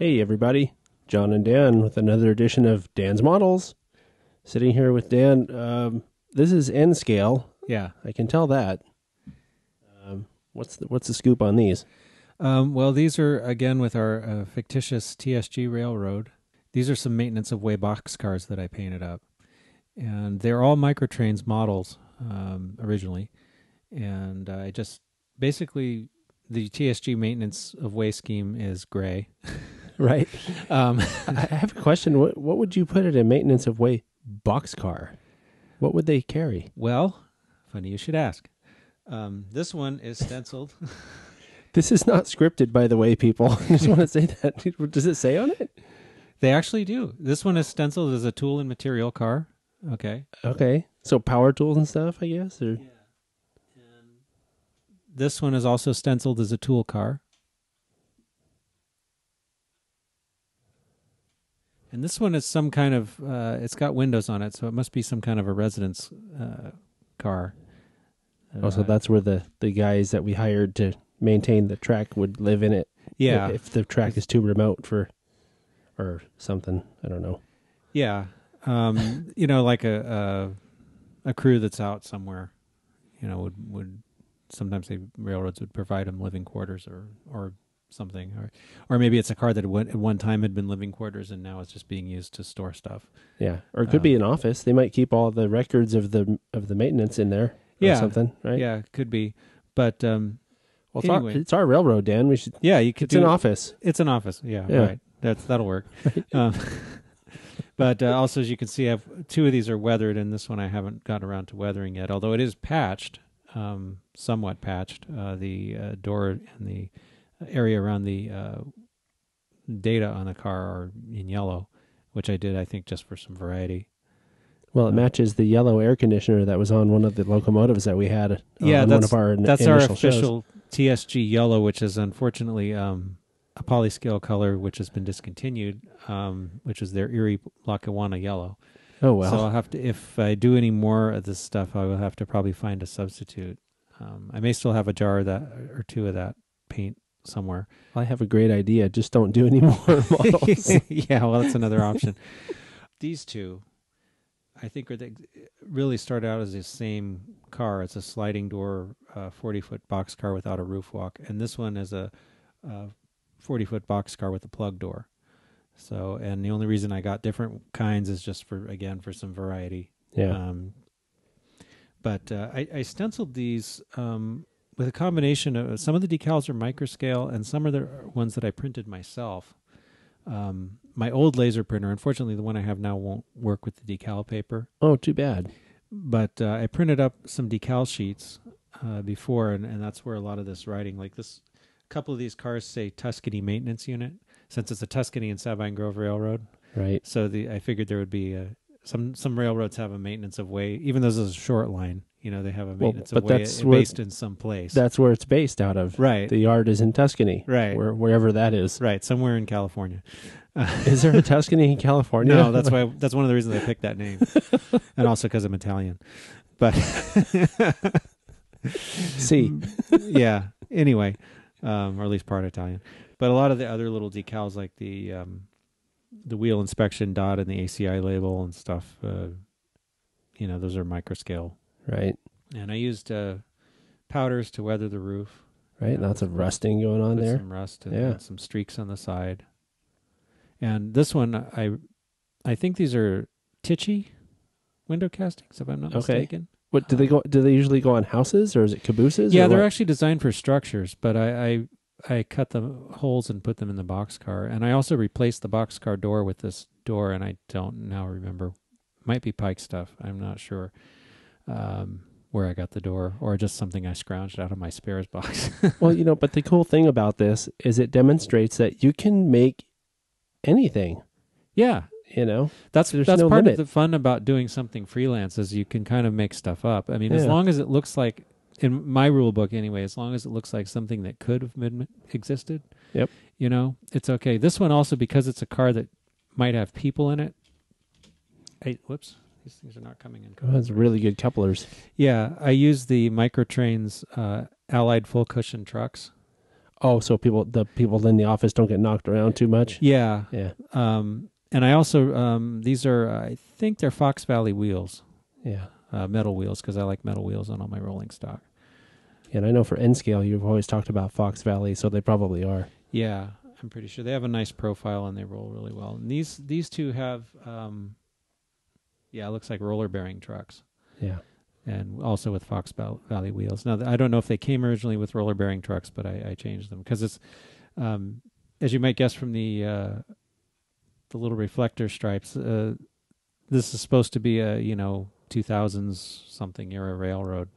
Hey everybody, John and Dan with another edition of Dan's Models. Sitting here with Dan. This is N scale. Yeah. I can tell that. What's the scoop on these? Well, these are, again, with our fictitious TSG Railroad. These are some maintenance of way boxcars that I painted up. And they're all microtrains models originally. And I just, basically, the TSG maintenance of way scheme is gray. Right. I have a question. What would you put at a maintenance of way boxcar? What would they carry? Well, funny you should ask. This one is stenciled. This is not scripted, by the way, people. I just want to say that. Does it say on it? They actually do. This one is stenciled as a tool and material car. Okay. Okay. So power tools and stuff, I guess? Or? Yeah. And this one is also stenciled as a tool car. And this one is some kind of, it's got windows on it, so it must be some kind of a residence car. So that's where the guys that we hired to maintain the track would live in it. Yeah. If the track is too remote or something. I don't know. Yeah. Like a crew that's out somewhere, would sometimes railroads would provide them living quarters or something, or maybe it's a car that at one time had been living quarters and now it's just being used to store stuff. Yeah, or it could be an office. They might keep all the records of the maintenance in there. Or something, right? Yeah, could be. But well, anyway. it's our railroad, Dan. We should. Yeah, you could. It's an office. It's an office. Yeah. Right. That'll work. But also, as you can see, I have two of these are weathered, and this one I haven't got around to weathering yet. Although it is patched, somewhat patched. The door and the area around the data on the car are in yellow, which I did, I think, just for some variety. Well, it matches the yellow air conditioner that was on one of the locomotives that we had on one of our that's our official shows. TSG yellow, which is unfortunately a polyscale color, which has been discontinued, which is their Erie Lackawanna yellow. Oh, well. So I'll have to, if I do any more of this stuff, I will have to probably find a substitute. I may still have a jar of that or two of that paint somewhere. I have a great idea. Just don't do any more models. Yeah, well, that's another option. These two, I think, really started out as the same car. It's a sliding door, 40-foot box car without a roof walk, and this one is a 40-foot box car with a plug door. So, and the only reason I got different kinds is just for some variety. Yeah. But I stenciled these with a combination of some of the decals are microscale, and some of the ones that I printed myself. My old laser printer, unfortunately, the one I have now won't work with the decal paper. Oh, too bad. But I printed up some decal sheets before, and that's where a lot of this writing, like this, a couple of these cars say Tuscany Maintenance Unit, since it's a Tuscany and Sabine Grove Railroad. Right. So I figured there would be some railroads have a maintenance of way, even though this is a short line. They have a maintenance of way based in some place. That's where it's based out of. Right. The yard is in Tuscany. Right. Wherever that is. Right. Somewhere in California. Is there a Tuscany in California? No, that's one of the reasons I picked that name. And also because I'm Italian. But see. Yeah. Anyway, or at least part Italian. But a lot of the other little decals, like the wheel inspection dot and the ACI label and stuff, those are microscale. Right. And I used powders to weather the roof. Right. Lots of rusting going on there. Some rust and some streaks on the side. And this one, I think these are Tichy window castings, if I'm not mistaken. What do they go? Do they usually go on houses, or is it cabooses? Yeah, they're actually designed for structures, but I cut the holes and put them in the boxcar, and I also replaced the boxcar door with this door, and I don't now remember. Might be Pike stuff. I'm not sure where I got the door, or just something I scrounged out of my spares box. Well, but the cool thing about this is it demonstrates that you can make anything. Yeah. That's no part limit. of the fun about doing something freelance is you can kind of make stuff up. I mean, as long as it looks like, in my rule book anyway, as long as it looks like something that could have existed, yep. It's okay. This one also, because it's a car that might have people in it. Whoops. These things are not coming in. That's really good couplers. Yeah, I use the Microtrains Allied full cushion trucks. Oh, so the people in the office don't get knocked around too much? Yeah. Yeah. And I also, these are, I think they're Fox Valley wheels, Yeah. metal wheels, because I like metal wheels on all my rolling stock. And I know for N scale, you've always talked about Fox Valley, so they probably are. Yeah, I'm pretty sure they have a nice profile and they roll really well. And these two have, it looks like roller bearing trucks. Yeah. And also with Fox Valley wheels. Now, I don't know if they came originally with roller bearing trucks, but I changed them because it's, as you might guess from the little reflector stripes, this is supposed to be a 2000s something era railroad.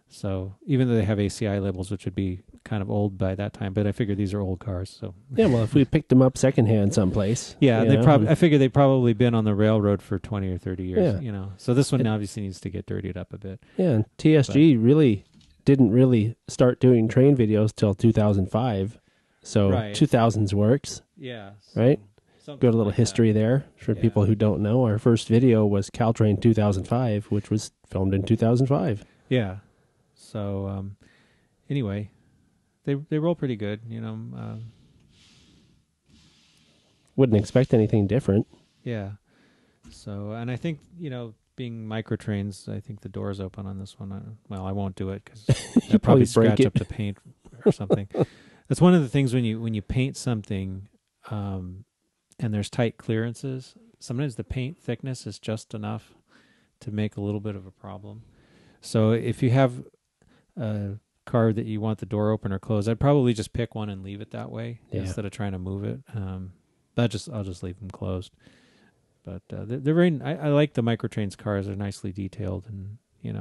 So even though they have ACI labels, which would be kind of old by that time, but I figure these are old cars. So yeah, well, if we picked them up secondhand someplace, I figure they've probably been on the railroad for 20 or 30 years. Yeah. So this one obviously needs to get dirtied up a bit. Yeah, and TSG really didn't really start doing train videos till 2005. So 2000s works. Yeah. Right? Got a little like history there for people who don't know. Our first video was Caltrain 2005, which was filmed in 2005. Yeah. So anyway, they roll pretty good, Wouldn't expect anything different. Yeah. So, and I think, being micro trains, I think the door's open on this one. I won't do it because I'll probably scratch up the paint or something. That's one of the things when you paint something and there's tight clearances, sometimes the paint thickness is just enough to make a little bit of a problem. So if you have a car that you want the door open or closed, I'd probably just pick one and leave it that way instead of trying to move it. I'll just leave them closed. But they're very. I like the microtrains cars. They're nicely detailed and they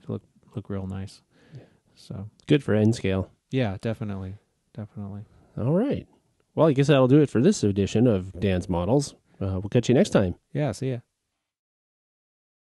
look real nice. Yeah. So good for N scale. Yeah, definitely. All right. Well, I guess that'll do it for this edition of Dan's Models. We'll catch you next time. Yeah. See ya.